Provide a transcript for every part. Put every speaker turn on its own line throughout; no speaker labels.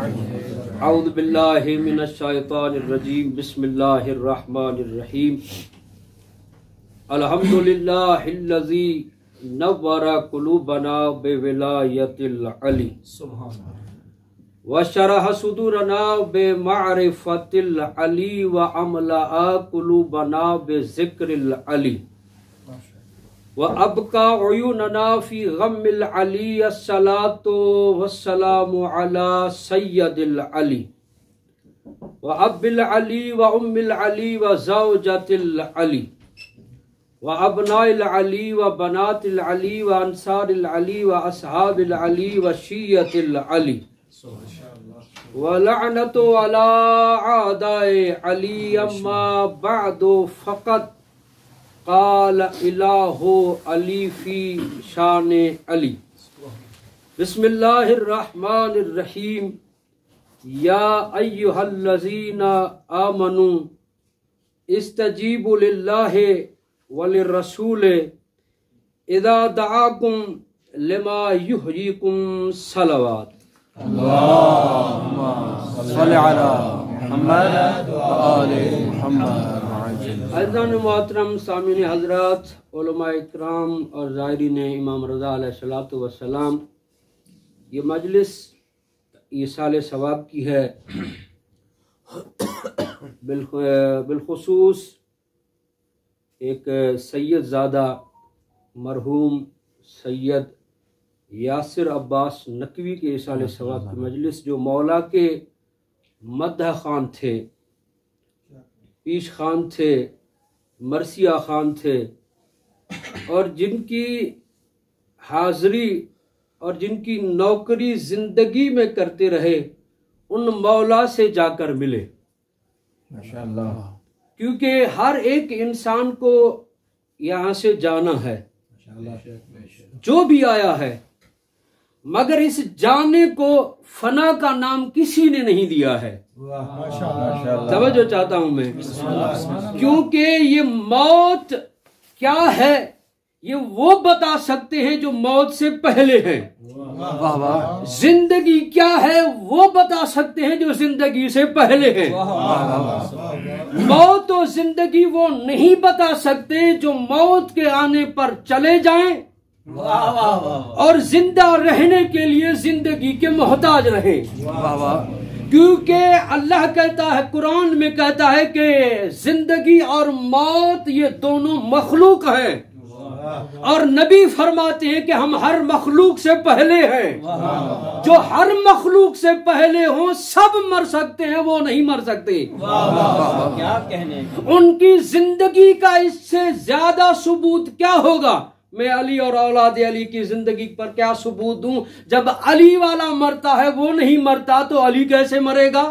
औज़ु बिल्लाहि मिनश शैतानिर रजीम। बिस्मिल्लाहिर रहमानिर रहीम। अल्हम्दुलिल्लाहिल्लज़ी नव्वरा कुलूबना बिविलायतिल अली व शरह सुदूरना बिमारिफतिल अली व अमला कुलूबना बिज़िक्रिल अली व अबका उयूनना फी गम्मिल अली। अस्सलातु वस्सलामु अला सय्यदिल अली व अब्बिल अली व उम्मिल अली व ज़ौजतिल अली व अबनाइल अली व बनातिल अली व अंसारिल अली व अस्हाबिल अली व शियतिल अली व लअनतु अला आदाए अली। अम्मा बअदु फ़क़त क़ाल इलाहु अली फ़ी शान अली। बिस्मिल्लाहिर रहमानिर रहीम। या अय्युहल्लज़ीना आमनू इस्तजीबु लिल्लाहि वलिर्रसूल इज़ा दआकुम लिमा युहयिकुम सलवात।
अल्लाहुम्मा सल्लि अला मुहम्मद व आले मुहम्मद।
अज़ीज़ान मोहतरम सामीन हज़रात, उलमा इकराम और ज़ायरीन इमाम रज़ा अलैहिस्सलातु वस्सलाम, ये मजलिस ईसाल सवाब की है। बिलखुसूस एक सैयद ज़ादा मरहूम सैयद यासिर अब्बास नकवी के ईसाल सवाब की मजलिस, जो मौला के मद्ह खान थे, पीश खान थे, मरसिया खान थे, और जिनकी हाज़री और जिनकी नौकरी ज़िंदगी में करते रहे, उन मौला से जाकर मिले
माशाअल्लाह।
क्योंकि हर एक इंसान को यहाँ से जाना है, जो भी आया है, मगर इस जाने को फना का नाम किसी ने नहीं दिया है। तवज्जो चाहता हूं मैं, क्योंकि ये मौत क्या है ये वो बता सकते हैं जो मौत से पहले हैं। जिंदगी क्या है वो बता सकते हैं जो जिंदगी से पहले हैं। मौत और जिंदगी वो नहीं बता सकते जो मौत के आने पर चले जाएं और जिंदा रहने के लिए जिंदगी के मोहताज रहे। क्योंकि अल्लाह कहता है, कुरान में कहता है कि जिंदगी और मौत ये दोनों मखलूक हैं, और नबी फरमाते हैं कि हम हर मखलूक से पहले हैं। जो हर मखलूक से पहले हो सब मर सकते हैं, वो नहीं मर सकते।
क्या कहने,
उनकी जिंदगी का इससे ज्यादा सबूत क्या होगा। मैं अली और औलाद अली की जिंदगी पर क्या सबूत दूं। जब अली वाला मरता है वो नहीं मरता तो अली कैसे मरेगा।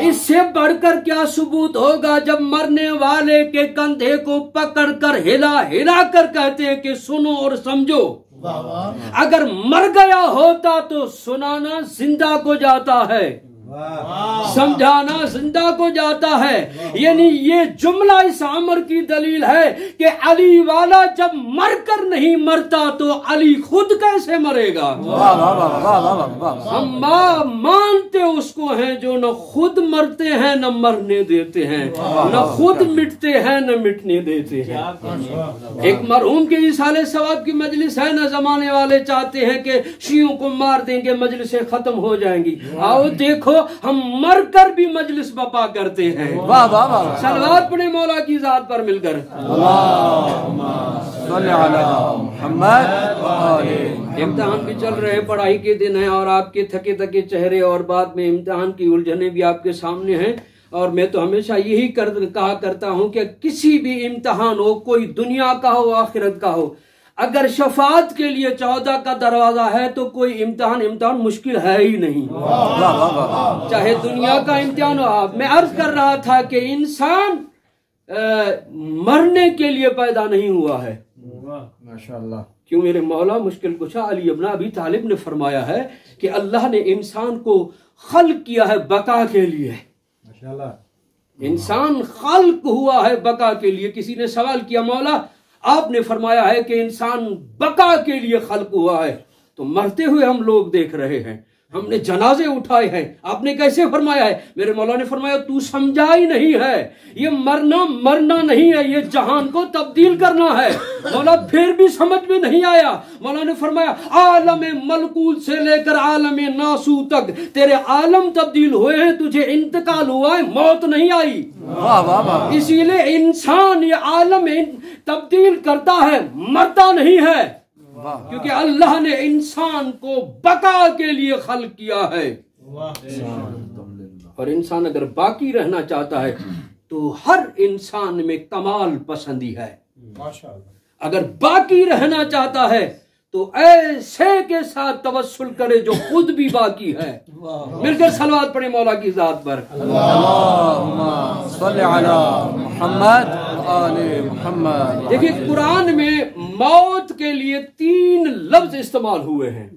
इससे बढ़कर क्या सबूत होगा जब मरने वाले के कंधे को पकड़कर हिला हिला कर कहते हैं कि सुनो और समझो। अगर मर गया होता तो सुनाना जिंदा को जाता है, समझाना जिंदा को जाता है। यानी ये जुमला इस अमर की दलील है कि अली वाला जब मरकर नहीं मरता तो अली खुद कैसे मरेगा। हम मानते उसको हैं जो न खुद मरते हैं न मरने देते हैं, न खुद मिटते हैं न मिटने देते हैं। एक मरहूम के इसाले सवाब की मजलिस है न, जमाने वाले चाहते हैं कि शियों को मार देंगे, मजलिसें खत्म हो जाएंगी। आओ देखो, हम मरकर भी मजलिस बपा करते हैं।
वाह वाह वाह।
सलवात पढ़े मौला की जात पर मिलकर। इम्तिहान भी चल रहे हैं, पढ़ाई के दिन है और आपके थके थके चेहरे और बाद में इम्तिहान की उलझने भी आपके सामने हैं। और मैं तो हमेशा यही कहा करता हूं कि किसी भी इम्तिहान हो, कोई दुनिया का हो आखिरत का हो, अगर शफात के लिए 14 का दरवाजा है तो कोई इम्तिहान मुश्किल है ही नहीं। चाहे दुनिया का इम्तिहान हो। मैं अर्ज कर रहा था कि इंसान मरने के लिए पैदा नहीं हुआ है।
माशाअल्लाह।
क्यों मेरे मौला मुश्किल कुशा अली इब्न अबी तालिब ने फरमाया है कि अल्लाह ने इंसान को खल्क किया है बका के लिए। माशाअल्लाह। इंसान खल्क हुआ है बका के लिए। किसी ने सवाल किया, मौला आपने फरमाया है कि इंसान बका के लिए खल्क हुआ है, तो मरते हुए हम लोग देख रहे हैं। हमने जनाजे उठाए हैं, आपने कैसे फरमाया है? मेरे मौला ने फरमाया तू समझा ही नहीं है, ये मरना मरना नहीं है, ये जहान को तब्दील करना है। मौला फिर भी समझ में नहीं आया। मौला ने फरमाया आलम मलकूत से लेकर आलम नासू तक तेरे आलम तब्दील हुए हैं, तुझे इंतकाल हुआ है, मौत नहीं आई।
वाह वाह वाह।
इसीलिए इंसान ये आलम तब्दील करता है, मरता नहीं है, क्योंकि अल्लाह ने इंसान को बका के लिए खल्क किया है। और इंसान अगर बाकी रहना चाहता है तो हर इंसान में कमाल पसंदी है। अगर बाकी रहना चाहता है तो ऐसे के साथ तवस्सुल करे जो खुद भी बाकी है। मिलकर सलवात पढ़े मौला की जात पर।
अल्लाहुम्मा सल्ली अला मुहम्मद व आले मुहम्मद।
देखिए कुरान में मौत के लिए 3 लफ्ज इस्तेमाल हुए हैं।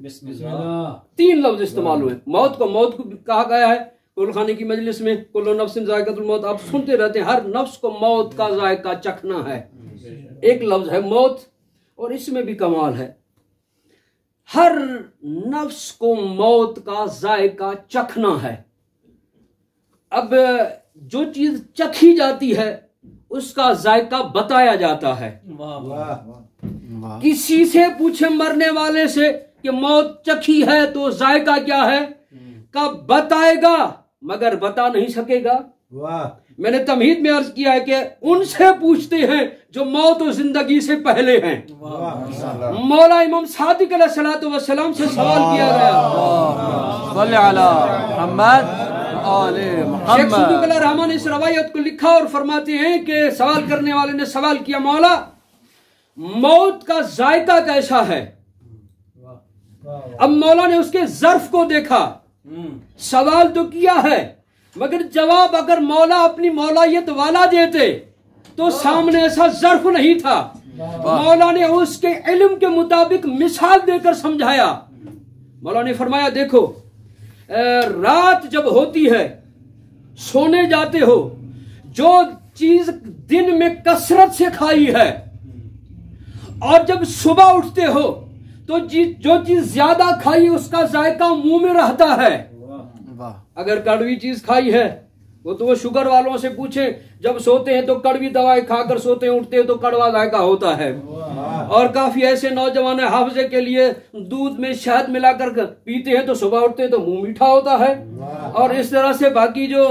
3 लफ्ज इस्तेमाल हुए। मौत को कहा गया है कुल खाने की मजलिस में, कुल्लु नफ्सिन जायकातुल मौत। आप सुनते रहते हैं, हर नफ्स को मौत का जायका चखना है। एक लफ्ज है मौत, और इसमें भी कमाल है, हर नफ्स को मौत का जायका चखना है। अब जो चीज चखी जाती है उसका जायका बताया जाता है। किसी से पूछे मरने वाले से कि मौत चखी है तो जायका क्या है, कब बताएगा, मगर बता नहीं सकेगा। मैंने तमहीद में अर्ज किया है कि उनसे पूछते हैं जो मौत और जिंदगी से पहले हैं। मौला इमाम सादिक अलैहिस्सलातु वस्सलाम से सवाल किया गया। शेख सुदूक रहमान ने इस रवायत को लिखा और फरमाते हैं कि सवाल करने वाले ने सवाल किया, मौला मौत का जायका कैसा है? अब मौला ने उसके ज़र्फ को देखा। सवाल तो किया है, मगर जवाब अगर मौला अपनी मौलायत वाला देते तो सामने ऐसा ज़र्फ नहीं था। मौला ने उसके इल्म के मुताबिक मिसाल देकर समझाया। मौला ने फरमाया देखो, रात जब होती है, सोने जाते हो, जो चीज दिन में कसरत से खाई है, और जब सुबह उठते हो तो जो चीज ज्यादा खाई उसका जायका मुंह में रहता है। अगर कड़वी चीज खाई है वो शुगर वालों से पूछे, जब सोते हैं तो कड़वी दवाई खाकर सोते हैं, उठते हैं तो कड़वा जायका होता है। और काफी ऐसे नौजवान हाफजे के लिए दूध में शहद मिलाकर पीते हैं तो सुबह उठते हैं तो मुंह मीठा होता है। और इस तरह से बाकी जो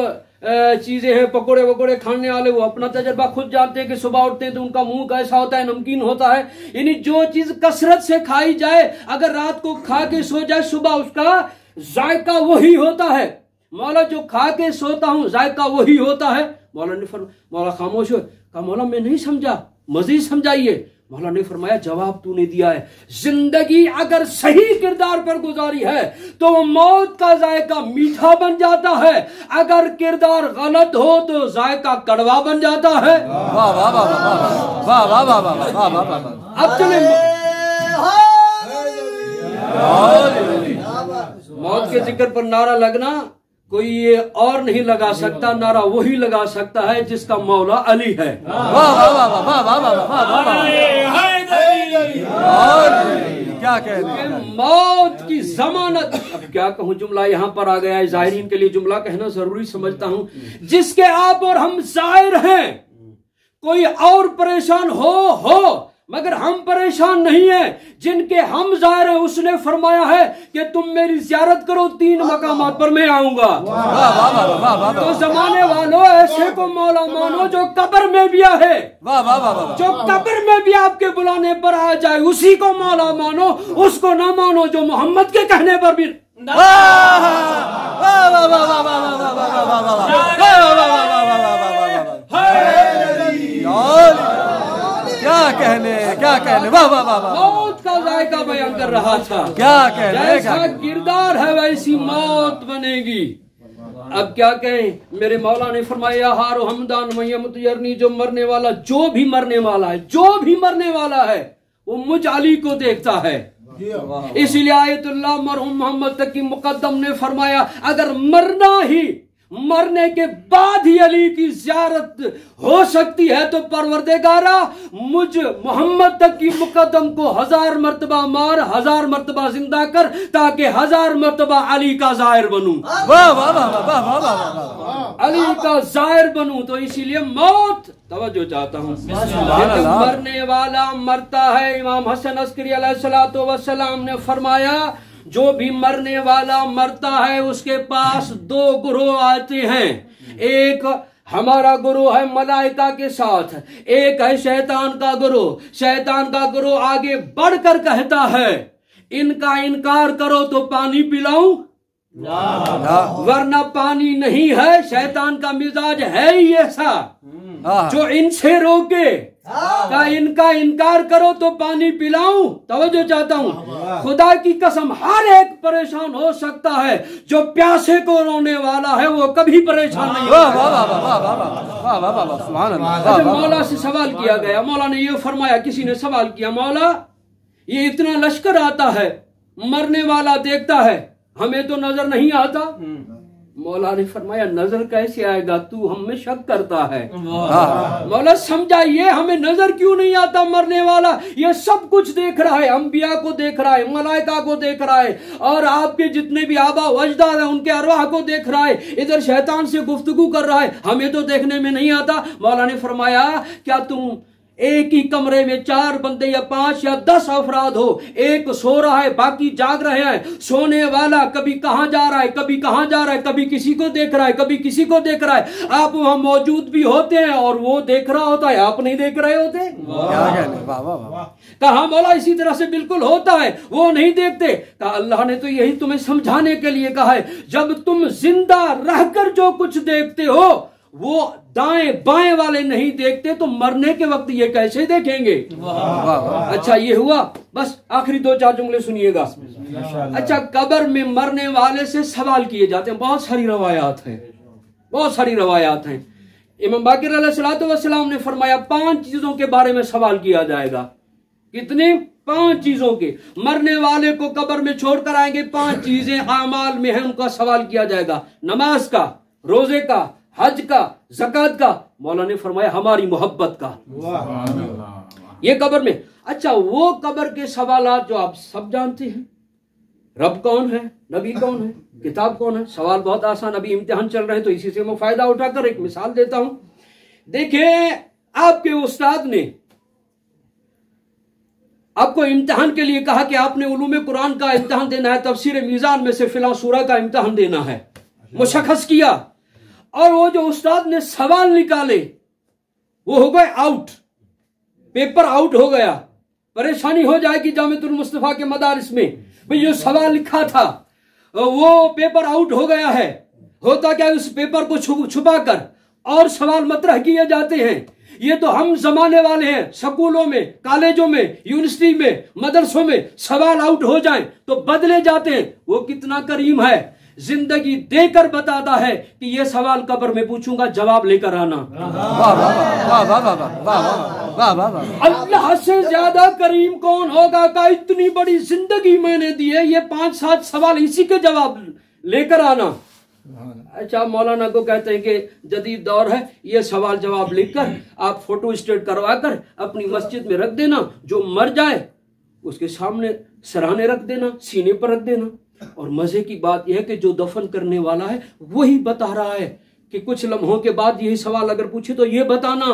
चीजें हैं, पकोड़े वकोड़े खाने वाले, वो अपना तजर्बा खुद जानते हैं कि सुबह उठते हैं तो उनका मुंह कैसा होता है, नमकीन होता है। यानी जो चीज कसरत से खाई जाए, अगर रात को खा के सो जाए, सुबह उसका जायका वही होता है। मौला जो खा के सोता हूं जायका वही होता है। मौला खामोश हो, कहा मौला मैं नहीं समझा, मजीद समझाइए। मौला ने फरमाया जवाब तूने दिया है। जिंदगी अगर सही किरदार पर गुजारी है तो वो मौत का जायका मीठा बन जाता है, अगर किरदार गलत हो तो जायका कड़वा बन जाता है।
वाह वाह वाह वाह वाह वाह वाह वाह वाह।
अब चले मौत के जिक्र पर नारा लगना कोई ये और नहीं लगा सकता, नारा वही लगा सकता है जिसका मौला अली है।
क्या कहते,
मौत की जमानत। अब क्या कहूं, जुमला यहाँ पर आ गया है, जाहिरीन के लिए जुमला कहना जरूरी समझता हूं। जिसके आप और हम जाहिर हैं, कोई और परेशान हो मगर हम परेशान नहीं है। जिनके हम जाहिर हैं उसने फरमाया है कि तुम मेरी जियारत करो, 3 मकामात पर मैं आऊंगा। तो जमाने वालों ऐसे को मौला मानो जो कब्र में भी है, जो कब्र में भी आपके बुलाने पर आ जाए उसी को मौला मानो, उसको ना मानो जो मोहम्मद के कहने पर भी।
क्या कहने वाह वाह वाह।
मौत का जायका बयान कर रहा था।
क्या कहने,
जैसा किरदार है वैसी मौत बनेगी। अब क्या कहें, मेरे मौला ने फरमाया हारो हमदान मयमतयरनी, जो मरने वाला, जो भी मरने वाला है, जो भी मरने वाला है वो मुझ अली को देखता है। इसलिए आयतुल्लाह मरहूम मोहम्मद तकी मुकद्दम ने फरमाया अगर मरना ही मरने के बाद ही अली की ज़ियारत हो सकती है, तो परवरदिगारा मुझ मोहम्मद तक की मुकद्दम को 1000 मर्तबा मार, 1000 मर्तबा जिंदा कर, ताकि 1000 मर्तबा अली का जाहिर बनूं।
वाह वाह वाह वाह वाह वाह,
अली का जाहिर बनूं। तो इसीलिए मौत तवज्जो चाहता हूं। जब मरने वाला मरता है, इमाम हसन अस्करी अलैहिस्सलातु वस्सलाम ने फरमाया, जो भी मरने वाला मरता है उसके पास 2 गुरोह आते हैं। एक हमारा गुरोह है मलाइका के साथ, एक है शैतान का गुरोह। शैतान का गुरोह आगे बढ़कर कहता है, इनका इनकार करो तो पानी पिलाऊं, वरना पानी नहीं है। शैतान का मिजाज है ही ऐसा, जो इनसे रोके का इनका इनकार करो तो पानी पिलाऊं। तवज्जो चाहता हूं, खुदा की कसम हर एक परेशान हो सकता है, जो प्यासे को रोने वाला है वो कभी परेशान नहीं होगा। मौला से सवाल किया गया, मौला ने ये फरमाया, किसी ने सवाल किया, मौला ये इतना लश्कर आता है, मरने वाला देखता है, हमें तो नजर नहीं आता। मौला ने फरमाया, नजर कैसे आएगा, तू हम में शक करता है। मौला समझाइए, हमें नजर क्यों नहीं आता, मरने वाला ये सब कुछ देख रहा है, अंबिया को देख रहा है, मलाइका को देख रहा है, और आपके जितने भी आबा वजदाद है उनके अरवाह को देख रहा है, इधर शैतान से गुफ्तगू कर रहा है, हमें तो देखने में नहीं आता। मौला ने फरमाया, क्या तुम एक ही कमरे में 4 बंदे या 5 या 10 अफराद हो, एक सो रहा है बाकी जाग रहे हैं, सोने वाला कभी कहां जा रहा है, कभी कहां जा रहा है, कभी किसी को देख रहा है, कभी किसी को देख रहा है, आप वहां मौजूद भी होते हैं और वो देख रहा होता है, आप नहीं देख रहे होते। कहा मौला इसी तरह से बिल्कुल होता है, वो नहीं देखते। कहा अल्लाह ने तो यही तुम्हें समझाने के लिए कहा है, जब तुम जिंदा रहकर जो कुछ देखते हो वो दाएं बाएं वाले नहीं देखते, तो मरने के वक्त ये कैसे देखेंगे। अच्छा ये हुआ, बस आखिरी 2-4 जुमले सुनिएगा। अच्छा, कब्र में मरने वाले से सवाल किए जाते हैं, बहुत सारी रवायात हैं, बहुत सारी रवायात हैं। इमाम बाकिर अलैहिस्सलातु वस्सलाम ने फरमाया 5 चीजों के बारे में सवाल किया जाएगा। कितने? 5 चीजों के। मरने वाले को कब्र में छोड़कर आएंगे, 5 चीजें आमाल में है, उनका सवाल किया जाएगा। नमाज का, रोजे का, हज का, ज़कात का। मौला ने फरमाया हमारी मोहब्बत का, ये कब्र में। अच्छा, वो कब्र के सवालात जो आप सब जानते हैं, रब कौन है, नबी कौन है, किताब कौन है। सवाल बहुत आसान, अभी इम्तिहान चल रहे हैं तो इसी से मैं फायदा उठाकर एक मिसाल देता हूं। देखिए, आपके उस्ताद ने आपको इम्तिहान के लिए कहा कि आपने उलूम कुरान का इम्तिहान देना है, तफसीर मीज़ान में से फिलहाल सूरह का इम्तिहान देना है, मुशख्खस किया, और वो जो उस्ताद ने सवाल निकाले वो हो गए आउट, पेपर आउट हो गया। परेशानी हो जाएगी जामिअतुल मुस्तफा के मदारिस में, भाई जो सवाल लिखा था वो पेपर आउट हो गया है। होता क्या, उस पेपर को छुपा कर और सवाल मत्रह किए जाते हैं। ये तो हम जमाने वाले हैं, स्कूलों में, कॉलेजों में, यूनिवर्सिटी में, मदरसों में सवाल आउट हो जाएं तो बदले जाते हैं। वो कितना करीम है, जिंदगी देकर बताता है कि ये सवाल कब्र में पूछूंगा, जवाब लेकर आना। अल्लाह से ज्यादा करीम कौन होगा का इतनी बड़ी जिंदगी मैंने दी है, ये 5-7 सवाल इसी के जवाब लेकर आना। अच्छा, मौलाना को कहते हैं कि जदीद दौर है, ये सवाल जवाब लिखकर आप फोटो स्टेट करवा कर अपनी मस्जिद में रख देना, जो मर जाए उसके सामने सराहने रख देना, सीने पर रख देना। और मजे की बात यह है कि जो दफन करने वाला है वही बता रहा है कि कुछ लम्हों के बाद यही सवाल अगर पूछे तो ये बताना,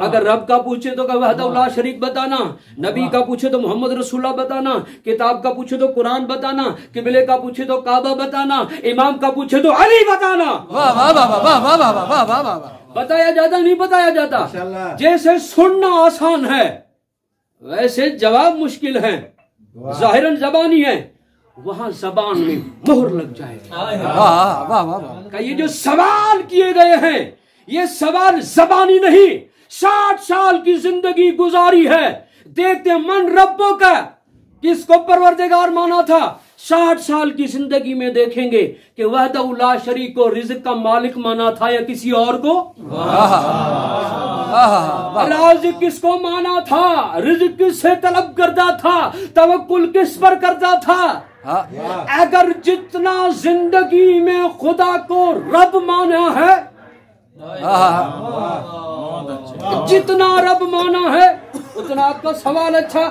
अगर रब का पूछे तो वहदहू ला शरीक बताना, नबी का पूछे तो मोहम्मद रसूलुल्लाह बताना, किताब का पूछे तो कुरान बताना, किबले का पूछे तो काबा बताना, इमाम का पूछे तो अली बताना। बताया जाता नहीं बताया जाता। जैसे सुनना आसान है वैसे जवाब मुश्किल है, जाहिरन जबानी है, वहां जबान में मोहर लग जाएगा। ये जो सवाल किए गए हैं ये सवाल जबानी नहीं, 60 साल की जिंदगी गुजारी है, देखते मन रब्बों का, किसको परवरदिगार माना था। 60 साल की जिंदगी में देखेंगे कि वहदहू ला शरीक को रिज़्क़ का मालिक माना था या किसी और को। राज़िक़ किसको माना था, रिज़्क़ किससे तलब करता था, तवक्कुल किस पर करता था। अगर जितना जिंदगी में खुदा को रब माना है, जितना रब माना है उतना आपका सवाल अच्छा।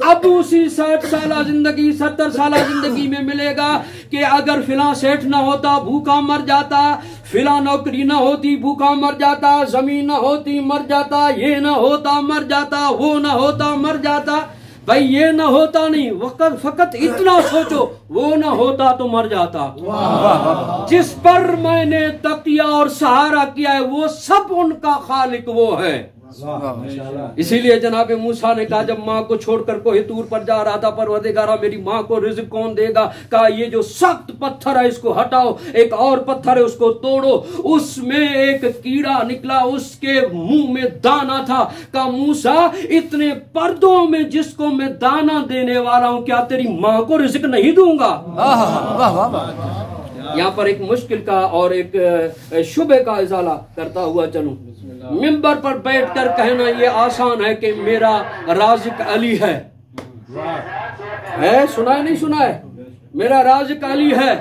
अब उसी 60 साल जिंदगी 70 साल जिंदगी में मिलेगा कि अगर फिला सेठ ना होता भूखा मर जाता, फिला नौकरी ना होती भूखा मर जाता, जमीन ना होती मर जाता, ये ना होता मर जाता, वो ना होता मर जाता। भाई ये ना होता नहीं, फकत इतना सोचो वो ना होता तो मर जाता। जिस पर मैंने तकिया और सहारा किया है वो सब उनका खालिक वो है। इसीलिए जनाब मूसा ने कहा जब माँ को छोड़कर कोहे तूर पर जा रहा था, परवरदिगारा मेरी माँ को रिज़्क़ कौन देगा? कहा ये जो सख्त पत्थर है इसको हटाओ, एक और पत्थर है उसको तोड़ो, उसमें एक कीड़ा निकला, उसके मुंह में दाना था। कहा मूसा इतने पर्दों में जिसको मैं दाना देने वाला हूं क्या तेरी माँ को रिज़्क़ नहीं दूंगा? यहाँ पर एक मुश्किल का और एक शुबे का इजाला करता हुआ चलूं। मिंबर पर बैठकर कहना ये आसान है कि मेरा राज़िक अली है, सुना है नहीं सुना है? मेरा राज़िक अली है।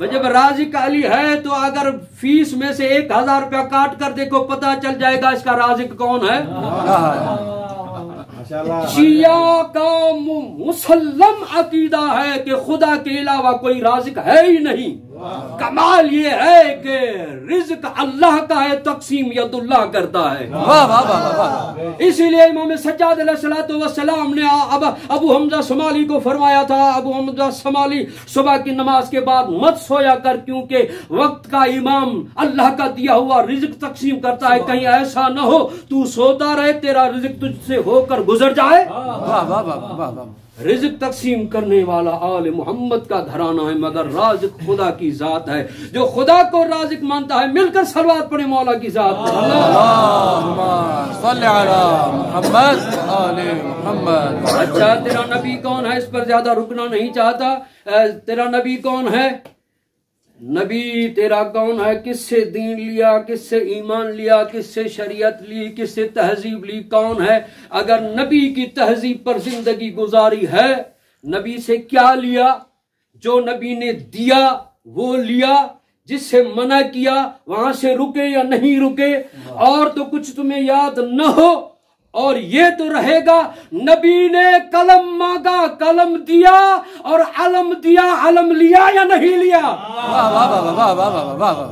जब राज़िक अली है तो अगर फीस में से 1000 रुपया काट कर देखो पता चल जाएगा इसका राज़िक कौन है। शिया का मुसल्लम अकीदा है कि खुदा के अलावा कोई राज़िक है ही नहीं। कमाल ये है कि रिज़्क अल्लाह का है, तक़सीम यदुल्लाह करता है। इसीलिए इमाम सज्जाद अलैहिस्सलाम ने अबू हमजा समाली को फरमाया था, अबू हमजा समाली सुबह की नमाज के बाद मत सोया कर, क्योंकि वक्त का इमाम अल्लाह का दिया हुआ रिज़्क तक़सीम करता है, कहीं ऐसा न हो तू सोता रहे तेरा रिज़्क तुझसे होकर गुजर जाए। रिज़्क तक़सीम करने वाला आले मोहम्मद का घराना है, मगर राज़िक खुदा की जात है। जो खुदा को राज़िक मानता है मिलकर सलवात पढ़े मौला की जात पर। अच्छा तेरा नबी कौन है, इस पर ज्यादा रुकना नहीं चाहता। तेरा नबी कौन है? नबी तेरा कौन है? किससे दीन लिया, किससे ईमान लिया, किससे शरीयत ली, किससे तहजीब ली, कौन है? अगर नबी की तहजीब पर जिंदगी गुजारी है, नबी से क्या लिया? जो नबी ने दिया वो लिया, जिससे मना किया वहां से रुके या नहीं रुके, और तो कुछ तुम्हें याद न हो। और ये तो रहेगा नबी ने कलम मांगा कलम दिया, और अलम दिया अलम लिया या नहीं लिया?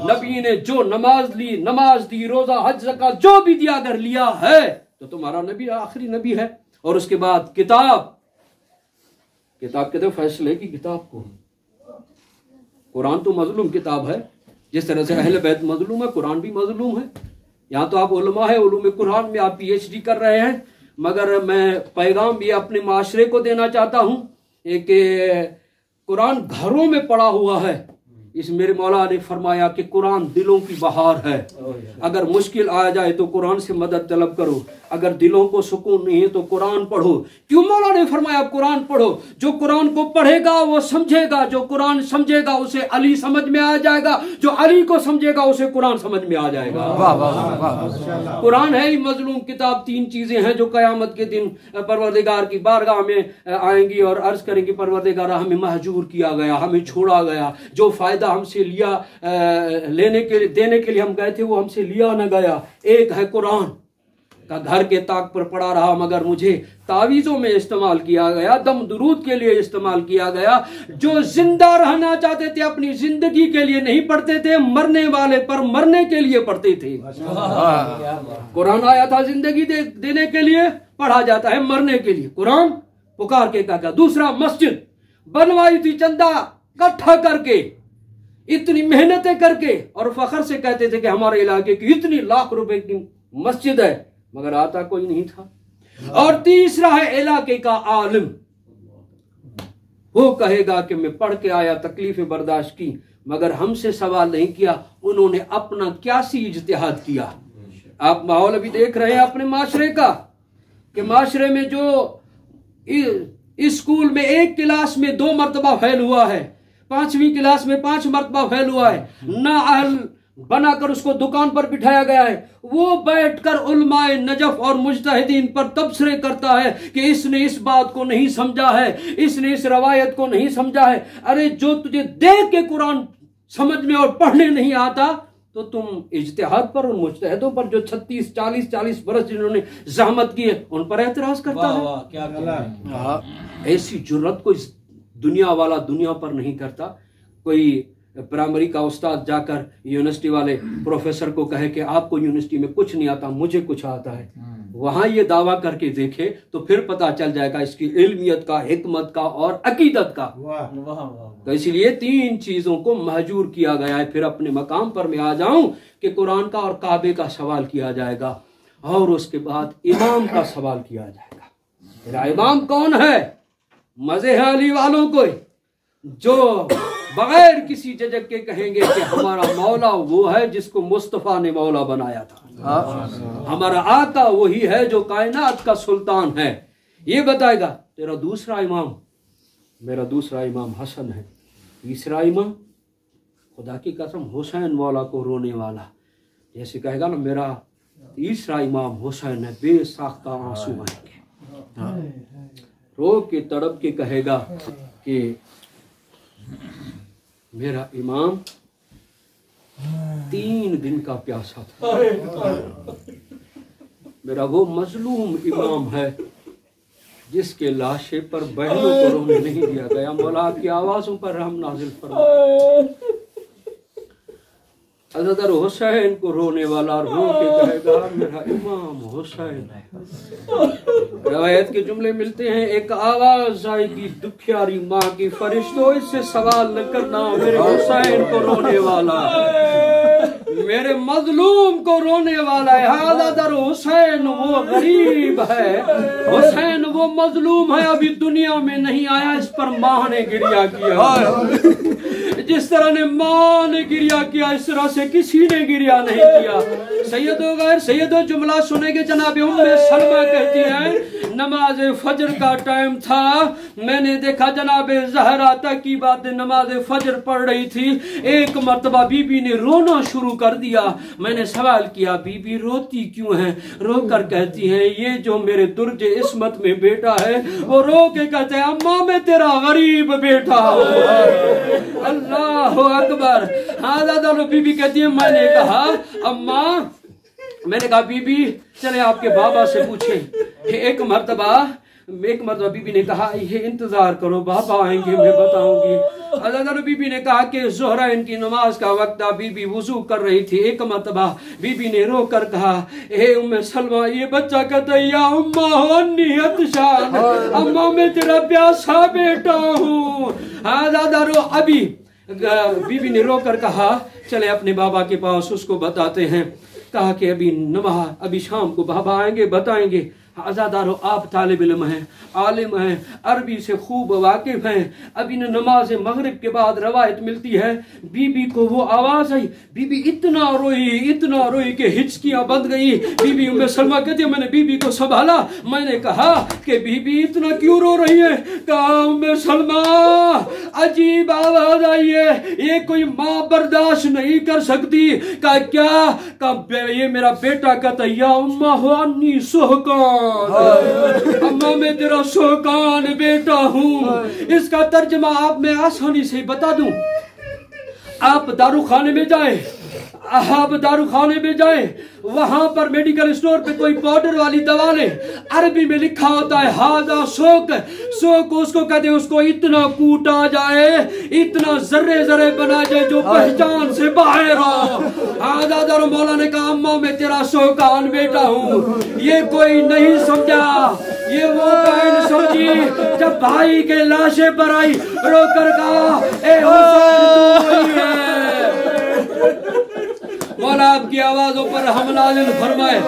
नबी ने जो नमाज ली नमाज दी, रोजा हज ज़कात जो भी दिया अगर लिया है तो तुम्हारा नबी आखिरी नबी है। और उसके बाद किताब कहते हो फैसले की किताब को। कुरान तो मजलूम किताब है, जिस तरह से अहले बैत मजलूम है कुरान भी मजलूम है। यहाँ तो आप उलमा है, उलूम कुरान में आप PhD कर रहे हैं, मगर मैं पैगाम ये अपने माशरे को देना चाहता हूँ कि कुरान घरों में पड़ा हुआ है। इस मेरे मौला ने फरमाया कि कुरान दिलों की बहार है। अगर मुश्किल आ जाए तो कुरान से मदद तलब करो, अगर दिलों को सुकून नहीं है तो कुरान पढ़ो। क्यों मौला ने फरमाया कुरान पढ़ो? जो कुरान को पढ़ेगा वो समझेगा, जो कुरान समझेगा उसे अली समझ में आ जाएगा, जो अली को समझेगा उसे कुरान समझ में आ जाएगा। कुरान है ही मजलूम किताब। 3 चीजें हैं जो कयामत के दिन परवरदिगार की बारगाह में आएंगी और अर्ज करेंगी परवरदिगार हमें महजूर किया गया, हमें छोड़ा गया, जो फायदा हमसे लिया लेने के लिए देने के लिए हम गए थे वो हमसे लिया न गया। एक है कुरान का घर के ताक पर पड़ा रहा, मगर मुझे तावीज़ों में इस्तेमाल किया गया, दम दुरूद के लिए इस्तेमाल किया गया। जो जिंदा रहना चाहते थे अपनी जिंदगी के लिए नहीं पढ़ते थे, मरने वाले पर मरने के लिए पढ़ते थे। कुरान आया था जिंदगी देने के लिए, पढ़ा जाता है मरने के लिए। कुरान पुकार के का। दूसरा मस्जिद बनवाई थी चंदा इकट्ठा करके, इतनी मेहनतें करके, और फखर से कहते थे कि हमारे इलाके की इतनी लाख रुपए की मस्जिद है, मगर आता कोई नहीं था। और तीसरा है इलाके का आलिम, वो कहेगा कि मैं पढ़ के आया, तकलीफें बर्दाश्त की, मगर हमसे सवाल नहीं किया, उन्होंने अपना क्या सी इज्तिहाद किया। आप माहौल अभी देख रहे हैं अपने माशरे का, कि माशरे में जो इस स्कूल में एक क्लास में 2 मरतबा फैल हुआ है, 5वीं क्लास में 5 मरतबा फैल हुआ है। ना अहल बनाकर उसको दुकान पर बिठाया गया है। वो बैठकर उलमाए नजफ और मुजतहिदीन पर तबसरे करता है कि इसने इस बात को नहीं समझा है, इसने इस रवायत को नहीं समझा है। अरे जो तुझे देख के कुरान समझ में और पढ़ने नहीं आता तो तुम इज्तिहाद पर उन मुजतहिदों पर जो 36-40 बरस जिन्होंने जहमत की है उन पर एतराज करता है।
वाह, क्या
ऐसी जुर्रत कोई दुनिया वाला दुनिया पर नहीं करता। कोई प्राइमरी का उस्ताद जाकर यूनिवर्सिटी वाले प्रोफेसर को कहे कि आपको यूनिवर्सिटी में कुछ नहीं आता, मुझे कुछ आता है, वहां ये दावा करके देखे तो फिर पता चल जाएगा इसकी इल्मियत का, हिकमत का और अकीदत का। तो इसलिए 3 चीजों को महजूर किया गया है। फिर अपने मकाम पर मैं आ जाऊं कि कुरान का और काबे का सवाल किया जाएगा और उसके बाद इमाम का सवाल किया जाएगा। मेरा इमाम कौन है? मजे है अली वालों को जो बगैर किसी झिझक के कहेंगे कि हमारा मौला वो है जिसको मुस्तफा ने मौला बनाया था, हमारा आका वही है जो कायनात का सुल्तान है। ये बताएगा तेरा दूसरा इमाम, मेरा दूसरा इमाम हसन है, तीसरा इमाम खुदा की कसम हुसैन मौला को रोने वाला। जैसे कहेगा ना मेरा तीसरा इमाम हुसैन है, बेसाख्ता आंसू आएंगे, रो के तड़प के कहेगा कि मेरा इमाम 3 दिन का प्यासा था। मेरा वो मजलूम इमाम है जिसके लाशे पर बहनों को रोने नहीं दिया गया। मौला की आवाजों पर रहम नाजिल फरमा। हज़रत हुसैन को रोने वाला रो के कहेगा मेरा इमाम हुसैन है। रवायत के जुमले मिलते हैं, एक आवाज आएगी दुखियारी माँ की, फरिश्तों इससे सवाल न करना, मेरे हुसैन को रोने वाला, मेरे मजलूम को रोने वाला है। हादर हुसैन वो गरीब है, हुसैन वो मजलूम है, अभी दुनिया में नहीं आया, इस पर माँ ने गिरिया किया। जिस तरह ने माँ ने गिरिया किया इस तरह से किसी ने गिरिया नहीं किया। सैयदो गैर सैयदो जुमला सुनेंगे। जनाब उम्मे सलमा कहती हैं नमाज फजर का टाइम था, मैंने देखा जनाब ज़हरा तक की बात नमाज फजर पढ़ रही थी, एक मर्तबा बीबी ने रोना शुरू कर दिया। मैंने सवाल किया बीबी रोती क्यों है? रो कर कहती है ये जो मेरे दुर्जे इस्मत में बेटा है वो रो के कहते हैं अम्मा मैं तेरा गरीब बेटा हूँ। अल्लाह अकबर। हाँ दादा बीबी कहती है मैंने कहा अम्मा, मैंने कहा बीबी चले आपके बाबा से पूछे। एक मर्तबा बीबी ने कहा ये इंतजार करो बाबा आएंगे मैं बताऊंगी। हज़रत बीबी ने कहा कि ज़ोहरा इनकी नमाज का वक्त था, बीबी वुजू कर रही थी। एक मर्तबा बीबी ने रो कर कहा हे उम्मे सलमा ये बच्चा कहता है या अम्मा हो नियतशान, अम्मा मैं तेरा प्यासा बेटा हूँ। हाँ दादा रो। अभी बीबी ने रो कर कहा चले अपने बाबा के पास उसको बताते हैं। कहा कि अभी शाम को बाबा आएंगे बताएंगे। आजादारो आप तालिब इल्म हैं, आलिम हैं, अरबी से खूब वाकिफ हैं। अभी नमाज मगरिब के बाद रवायत मिलती है बीबी को वो आवाज आई, बीबी इतना रोई कि हिचकियां बंद गई। बीबी उम्मे सलमा कहती है मैंने बीबी को संभाला, मैंने कहा कि बीबी इतना क्यों रो रही है? कहा उम्मे सलमा अजीब आवाज आई है, ये कोई माँ बर्दाश्त नहीं कर सकती। कहा क्या? कहा ये मेरा बेटा कहता या उम्मा हुआनी सोहकान, अम्मा मैं तेरा शौकान बेटा हूँ। इसका तर्जमा आप मैं आसानी से बता दूं। आप दारूखाने में जाए, वहां पर मेडिकल स्टोर पे कोई पाउडर वाली दवा ले, अरबी में लिखा होता है हाजा शोक, शोक उसको कहते हैं उसको इतना कूटा जाए, इतना जर्रे बना जाए जो पहचान से बाहर हो। हाजा दर मौला ने कहा अम्मा मैं तेरा शौकान बेटा हूँ। ये कोई नहीं समझा, ये वो बहन समझी जब भाई के लाशे पर आई, रोकर कहा ए हुसैन तू वही है। मौला आपकी आवाजों पर हमला फरमाए।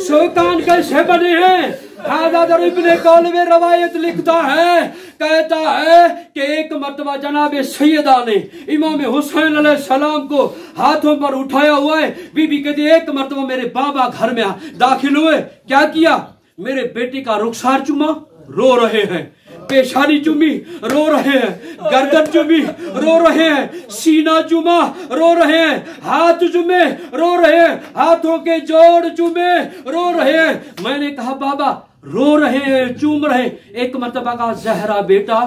शौकान कैसे बने हैं? हाज़ादर इब्ने कौलवे रवायत लिखता है, कहता है कि एक मर्तबा जनाब सैयदा ने इमाम हुसैन अलैहिस्सलाम को हाथों पर उठाया हुआ है। बीबी कहती है एक मर्तबा मेरे बाबा घर में दाखिल हुए, क्या किया? मेरे बेटे का रुखसार चुमा, रो रहे हैं। पेशानी चूमी, रो रहे हैं, गर्दन चूमी, रो रहे हैं, सीना चूमा, रो रहे हैं, हाथ चूमे, रो रहे हैं, हाथों के जोड़ चूमे, रो रहे हैं। मैंने कहा बाबा रो रहे हैं, चूम रहे हैं। एक मर्तबा का जहरा बेटा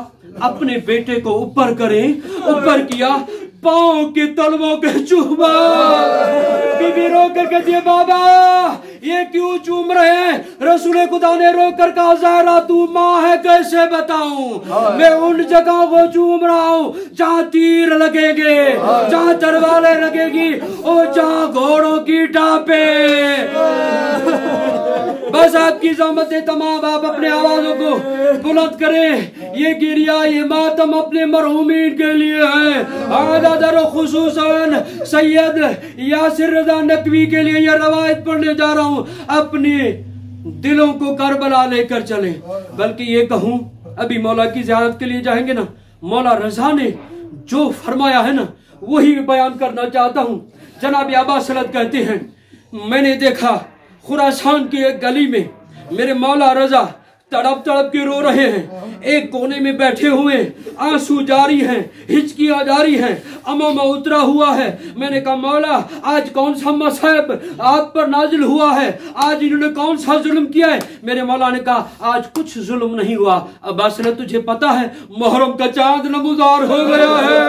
अपने बेटे को ऊपर करे, ऊपर किया, पांव के तलवों के चूमा। बीबी रो कर कहती है बाबा ये क्यों चूम रहे हैं? रसूल खुदा ने रो कर कहा ज़हरा तू माँ है, कैसे बताऊं मैं उन जगहों को चूम रहा हूँ जहाँ तीर लगेंगे, जहाँ तलवारें लगेगी और जहाँ घोड़ों की टापे। बस आपकी ज़हमत है तमाम बाप अपने आवाजों को बुलंद करें। ये गिरिया ये मातम अपने मरहूमीन के लिए है। खुसूसन सैयद यासिर रज़ा नकवी के लिए यह रवायत पढ़ने जा रहा हूँ। अपने दिलों को करबला लेकर चले। बल्कि ये कहूँ अभी मौला की ज़ियारत के लिए जाएंगे ना, मौला रजा ने जो फरमाया है ना वही बयान करना चाहता हूँ। जनाब अब्बा सलत कहते हैं मैंने देखा खुरासान की एक गली में मेरे मौला रजा तड़प तड़प के रो रहे हैं। एक कोने में बैठे हुए आंसू जारी हैं, हिचकियां जारी हैं, अमामा उतरा हुआ है। मैंने कहा मौला आज कौन सा मसहब आप पर नाजिल हुआ है? आज इन्होंने कौन सा जुल्म किया है? मेरे मौला ने कहा आज कुछ जुल्म नहीं हुआ। अब असले तुझे पता है मुहर्रम का चांद नमूदार हो गया है।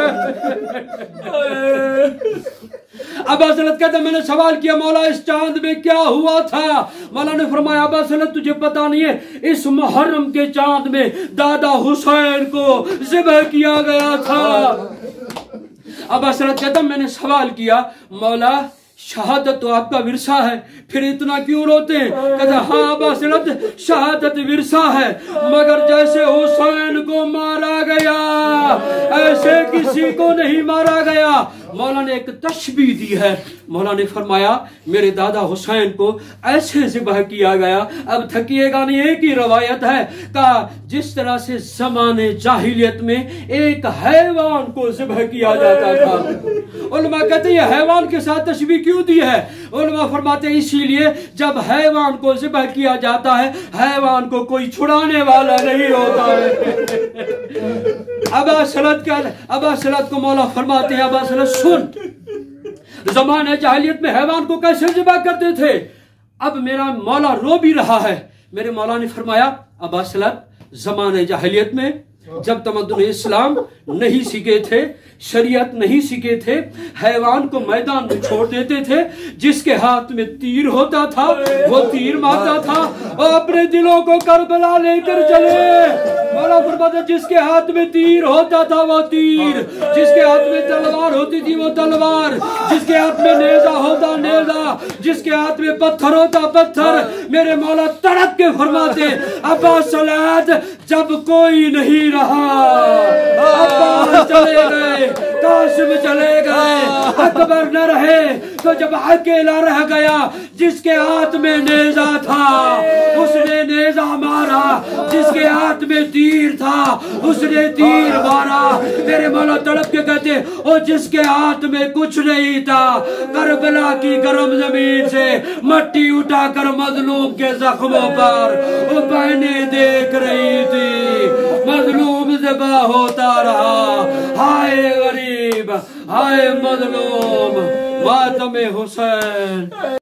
अब असलत कहता मैंने सवाल किया मौला इस चांद में क्या हुआ था? मौला ने फरमाया अब असलत तुझे पता नहीं है, इस मुहर्रम के चांद में दादा हुसैन को ज़िबह किया गया था। अब असलत कहता मैंने सवाल किया मौला शहादत तो आपका विरसा है, फिर इतना क्यों रोते हैं? कहते हाँ बसरत शहादत विरसा है, मगर जैसे हुसैन को मारा गया ऐसे किसी को नहीं मारा गया। मौला ने एक तशबीह दी है। मौला ने फरमाया मेरे दादा हुसैन को ऐसे ज़िबह किया गया। अब थकिएगा नहीं, एक ही रवायत है कहा जिस तरह से ज़माने जाहिलियत में एक हैवान को ज़िबह किया जाता था। उलमा कहते हैं हैवान के साथ तशबीह क्यों दी है? उलमा फरमाते हैं इसीलिए जब हैवान को ज़िबह किया जाता है हैवान को कोई छुड़ाने वाला नहीं होता है। अबा सलत को मौला फरमाते हैं अबा सलत सुन ज़माने जाहिलियत में हैवान को कैसे ज़िबह करते थे। अब मेरा मौला रो भी रहा है। मेरे मौला ने फरमाया अबा सलत ज़माने जाहिलियत में जब तमद्दुन इस्लाम नहीं सीखे थे, शरीयत नहीं सीखे थे, हैवान को मैदान में छोड़ देते थे। जिसके हाथ में तीर होता था वो तीर मारता था और अपने दिलों को करबला लेकर चले। मौला फरमाता जिसके हाथ में तीर होता था वो तीर, जिसके हाथ में तलवार होती थी वो तलवार, जिसके हाथ में नेजा होता नेजा, जिसके हाथ में पत्थर होता पत्थर। मेरे मौला तड़प के फरमाते अब्बा सलात जब कोई नहीं रहा, अब्बास चले गए, कासिम चले गए, अकबर न रहे, तो जब अकेला रह गया जिसके हाथ में नेजा था उसने नेजा मारा, जिसके हाथ में तीर था उसने तीर मारा। मेरे मौला तड़प के कहते और जिसके हाथ में कुछ नहीं था करबला की गर्म जमीन से मट्टी उठाकर मजलूम के जख्मों पर वो बहनें देख रही थी, मजलूम ज़िबा होता रहा। हाय गरीब, हाय मजलूम, मातम हुसैन।